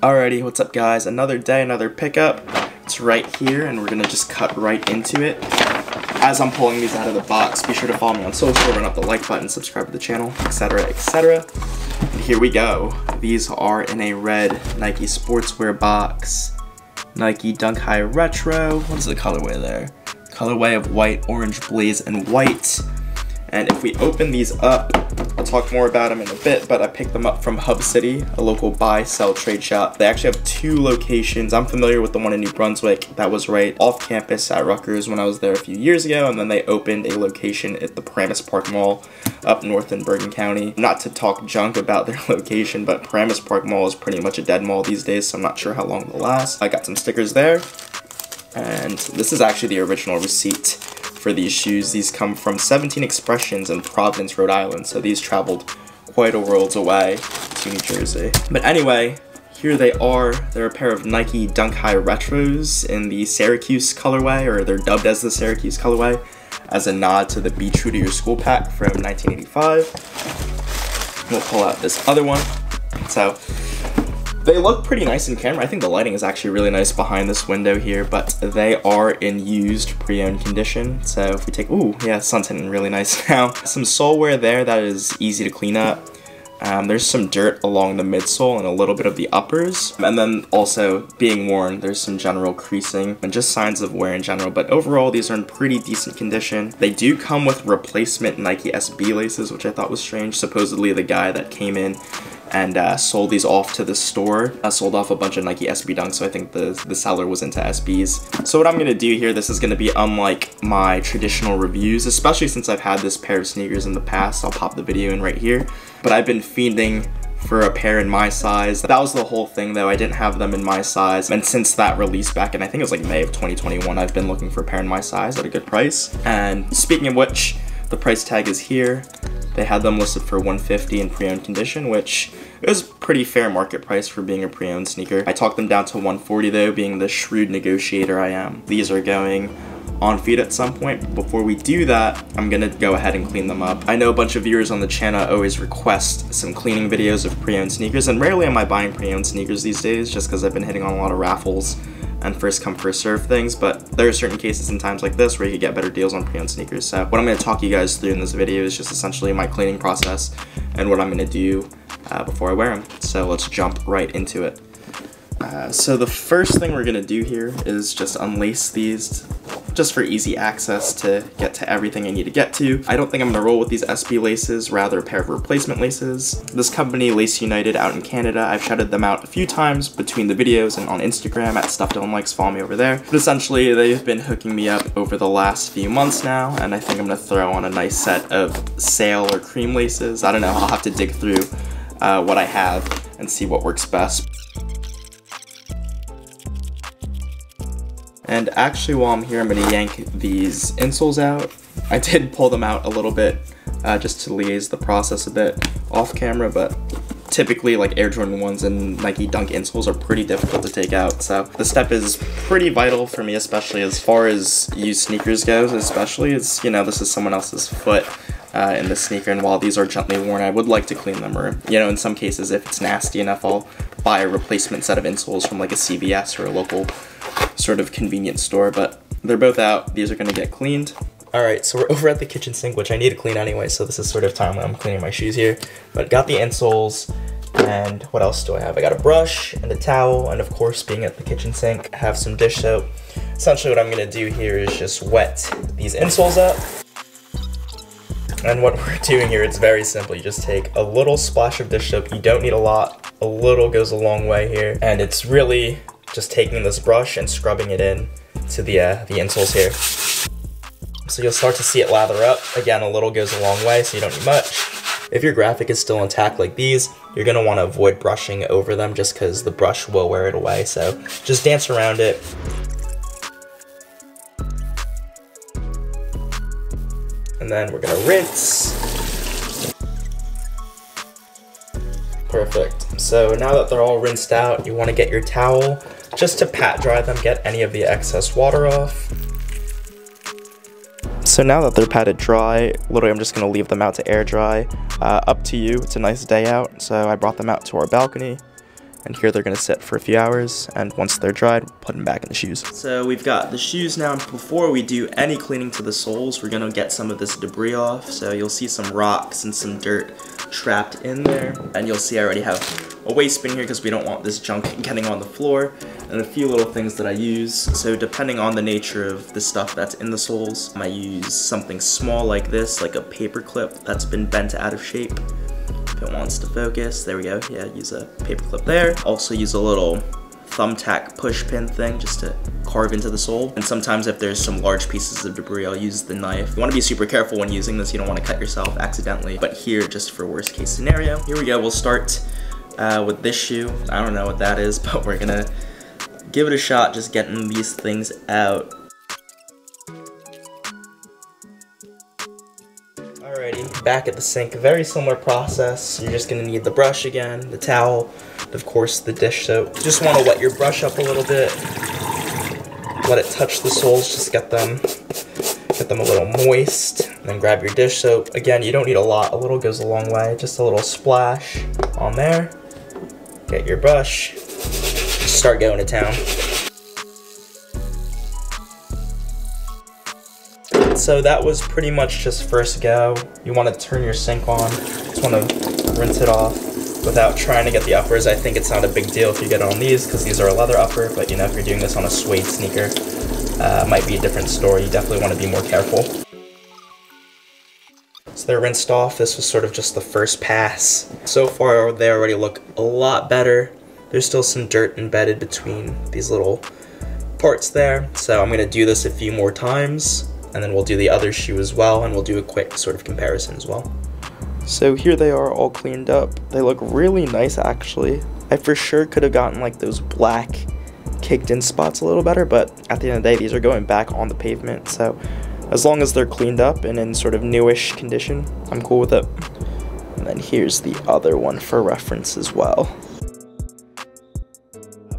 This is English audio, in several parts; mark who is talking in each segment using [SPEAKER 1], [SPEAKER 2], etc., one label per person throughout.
[SPEAKER 1] Alrighty, what's up guys? Another day, another pickup. It's right here and we're gonna just cut right into it. As I'm pulling these out of the box, be sure to follow me on social, run up the like button, subscribe to the channel, etc, etc. And here we go. These are in a red Nike sportswear box. Nike Dunk High Retro. What's the colorway there? Colorway of white, orange, blaze, and white. And if we open these up, I'll talk more about them in a bit, but I picked them up from Hub City, a local buy, sell, trade shop. They actually have two locations. I'm familiar with the one in New Brunswick. That was right off campus at Rutgers when I was there a few years ago, and then they opened a location at the Paramus Park Mall up north in Bergen County. Not to talk junk about their location, but Paramus Park Mall is pretty much a dead mall these days, so I'm not sure how long they'll last. I got some stickers there, and this is actually the original receipt for these shoes. These come from 17 Expressions in Providence, Rhode Island, so these traveled quite a worlds away to New Jersey. But anyway, here they are. They're a pair of Nike Dunk High Retros in the Syracuse colorway, or they're dubbed as the Syracuse colorway, as a nod to the Be True to Your School pack from 1985. We'll pull out this other one. So they look pretty nice in camera. I think the lighting is actually really nice behind this window here, but they are in used pre-owned condition. So if we take, ooh, yeah, sun's hitting really nice now. Some sole wear there that is easy to clean up. There's some dirt along the midsole and a little bit of the uppers. And then also being worn, there's some general creasing and just signs of wear in general. But overall, these are in pretty decent condition. They do come with replacement Nike SB laces, which I thought was strange. Supposedly the guy that came in and sold these off to the store, sold off a bunch of Nike SB Dunks, so I think the seller was into SBs. So what I'm gonna do here, this is gonna be unlike my traditional reviews, especially since I've had this pair of sneakers in the past. I'll pop the video in right here. But I've been fiending for a pair in my size. That was the whole thing though, I didn't have them in my size. And since that release back in, I think it was like May of 2021, I've been looking for a pair in my size at a good price. And speaking of which, the price tag is here. They had them listed for $150 in pre-owned condition, which is pretty fair market price for being a pre-owned sneaker. I talked them down to $140 though, being the shrewd negotiator I am. These are going on feet at some point, but before we do that, I'm gonna go ahead and clean them up. I know a bunch of viewers on the channel always request some cleaning videos of pre-owned sneakers, and rarely am I buying pre-owned sneakers these days, just because I've been hitting on a lot of raffles and first come first serve things, but there are certain cases and times like this where you could get better deals on pre-owned sneakers. So what I'm going to talk you guys through in this video is just essentially my cleaning process and what I'm going to do before I wear them. So let's jump right into it. So the first thing we're going to do here is just unlace these, just for easy access to get to everything I need to get to. I don't think I'm going to roll with these SB laces, rather a pair of replacement laces. This company, Lace United out in Canada, I've shouted them out a few times between the videos and on Instagram at StuffDylanLikes, follow me over there. But essentially, they've been hooking me up over the last few months now, and I think I'm going to throw on a nice set of sail or cream laces. I don't know, I'll have to dig through what I have and see what works best. And actually, while I'm here, I'm going to yank these insoles out. I did pull them out a little bit just to liaise the process a bit off camera, but typically like Air Jordan 1s and Nike Dunk insoles are pretty difficult to take out. So the step is pretty vital for me, especially as far as used sneakers goes, especially as, you know, this is someone else's foot in the sneaker, and while these are gently worn, I would like to clean them, or, you know, in some cases, if it's nasty enough, I'll buy a replacement set of insoles from like a CVS or a local sort of convenience store. But they're both out. These are going to get cleaned. Alright, so we're over at the kitchen sink, which I need to clean anyway, so this is sort of time when I'm cleaning my shoes here. But got the insoles, and what else do I have? I got a brush and a towel, and of course, being at the kitchen sink, I have some dish soap. Essentially what I'm going to do here is just wet these insoles up. And what we're doing here, it's very simple. You just take a little splash of dish soap. You don't need a lot. A little goes a long way here. And it's really just taking this brush and scrubbing it in to the insoles here. So you'll start to see it lather up. Again, a little goes a long way, so you don't need much. If your graphic is still intact like these, you're gonna wanna avoid brushing over them just because the brush will wear it away. So just dance around it. And then we're gonna rinse. Perfect. So now that they're all rinsed out, you wanna get your towel just to pat dry them, get any of the excess water off. So now that they're patted dry, literally I'm just gonna leave them out to air dry. Up to you, it's a nice day out, so I brought them out to our balcony. And here they're gonna sit for a few hours, and once they're dried, put them back in the shoes. So we've got the shoes now, and before we do any cleaning to the soles, we're gonna get some of this debris off. So you'll see some rocks and some dirt trapped in there, and you'll see I already have a waste bin here because we don't want this junk getting on the floor, and a few little things that I use. So depending on the nature of the stuff that's in the soles, I use something small like this, like a paper clip that's been bent out of shape. If it wants to focus, there we go. Yeah, use a paper clip there. Also use a little thumbtack push pin thing just to carve into the sole. And sometimes if there's some large pieces of debris, I'll use the knife. You want to be super careful when using this. You don't want to cut yourself accidentally. But here, just for worst case scenario, here we go. We'll start with this shoe. I don't know what that is, but we're gonna give it a shot just getting these things out. Alrighty, back at the sink, very similar process. You're just gonna need the brush again, the towel, and of course the dish soap. You just wanna wet your brush up a little bit, let it touch the soles, just get them a little moist, and then grab your dish soap. Again, you don't need a lot, a little goes a long way, just a little splash on there. Get your brush, start going to town. So that was pretty much just first go. You want to turn your sink on, just want to rinse it off without trying to get the uppers. I think it's not a big deal if you get on these because these are a leather upper, but you know, if you're doing this on a suede sneaker, might be a different story. You definitely want to be more careful. So they're rinsed off. This was sort of just the first pass. So far, they already look a lot better. There's still some dirt embedded between these little parts there. So I'm gonna do this a few more times, and then we'll do the other shoe as well, and we'll do a quick sort of comparison as well. So here they are all cleaned up. They look really nice actually. I for sure could have gotten like those black caked in spots a little better, but at the end of the day, these are going back on the pavement. So as long as they're cleaned up and in sort of newish condition, I'm cool with it. And then here's the other one for reference as well.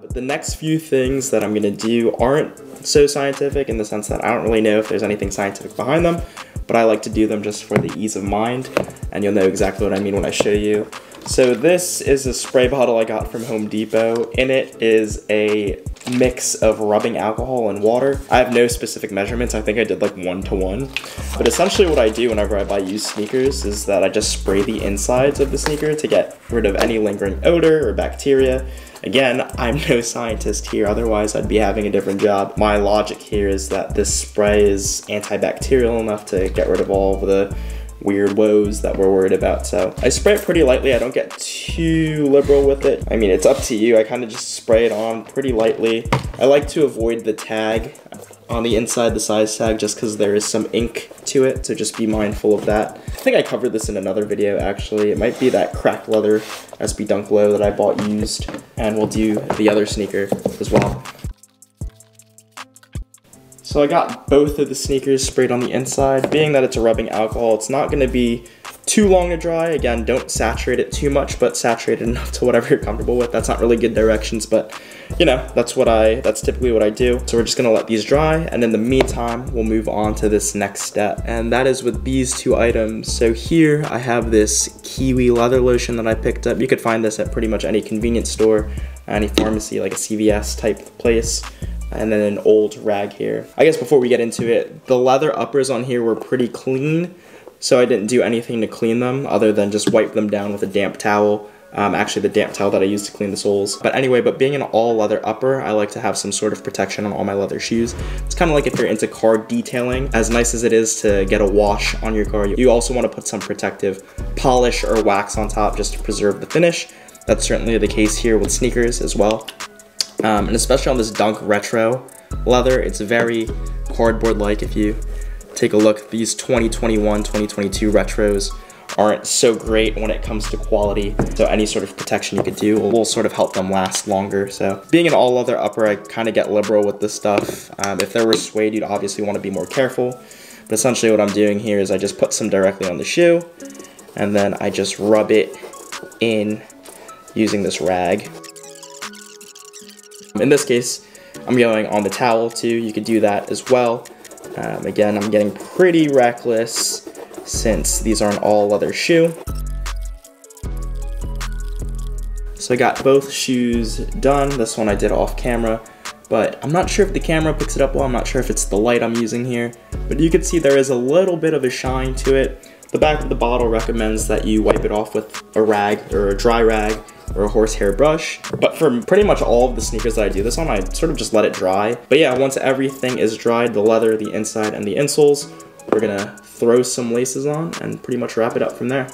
[SPEAKER 1] But the next few things that I'm gonna do aren't so scientific in the sense that I don't really know if there's anything scientific behind them, but I like to do them just for the ease of mind, and you'll know exactly what I mean when I show you. So this is a spray bottle I got from Home Depot. In it is a mix of rubbing alcohol and water. I have no specific measurements. I think I did like 1-to-1. But essentially what I do whenever I buy used sneakers is that I just spray the insides of the sneaker to get rid of any lingering odor or bacteria. Again, I'm no scientist here, otherwise I'd be having a different job. My logic here is that this spray is antibacterial enough to get rid of all of the weird woes that we're worried about. So I spray it pretty lightly. I don't get too liberal with it. I mean, it's up to you. I kind of just spray it on pretty lightly. I like to avoid the tag on the inside, the size tag, just because there is some ink to it, so just be mindful of that. I think I covered this in another video actually. It might be that cracked leather SB Dunk Low that I bought used, and we'll do the other sneaker as well. So I got both of the sneakers sprayed on the inside. Being that it's a rubbing alcohol, it's not gonna be too long to dry. Again, don't saturate it too much, but saturate it enough to whatever you're comfortable with. That's not really good directions, but you know, that's typically what I do. So we're just gonna let these dry, and in the meantime, we'll move on to this next step. And that is with these two items. So here I have this kiwi leather lotion that I picked up. You could find this at pretty much any convenience store, any pharmacy, like a CVS type place. And then an old rag here. I guess before we get into it, the leather uppers on here were pretty clean, so I didn't do anything to clean them other than just wipe them down with a damp towel. Actually the damp towel that I used to clean the soles. But anyway, being an all leather upper, I like to have some sort of protection on all my leather shoes. It's kind of like if you're into car detailing, as nice as it is to get a wash on your car, you also want to put some protective polish or wax on top just to preserve the finish. That's certainly the case here with sneakers as well. And especially on this Dunk Retro leather, it's very cardboard-like. If you take a look, these 2021, 2022 retros aren't so great when it comes to quality. So any sort of protection you could do will sort of help them last longer. So being an all leather upper, I kind of get liberal with this stuff. If there were suede, you'd obviously want to be more careful. But essentially what I'm doing here is I just put some directly on the shoe, and then I just rub it in using this rag. In this case, I'm going on the towel too. You could do that as well. Again, I'm getting pretty reckless since these are an all leather shoe. So So I got both shoes done. This one I did off camera, but I'm not sure if the camera picks it up well. I'm not sure if it's the light I'm using here, but you can see there is a little bit of a shine to it. The back of the bottle recommends that you wipe it off with a rag or a dry rag or a horsehair brush. But for pretty much all of the sneakers that I do this on, I sort of just let it dry. But yeah, once everything is dried, the leather, the inside, and the insoles, we're gonna throw some laces on and pretty much wrap it up from there.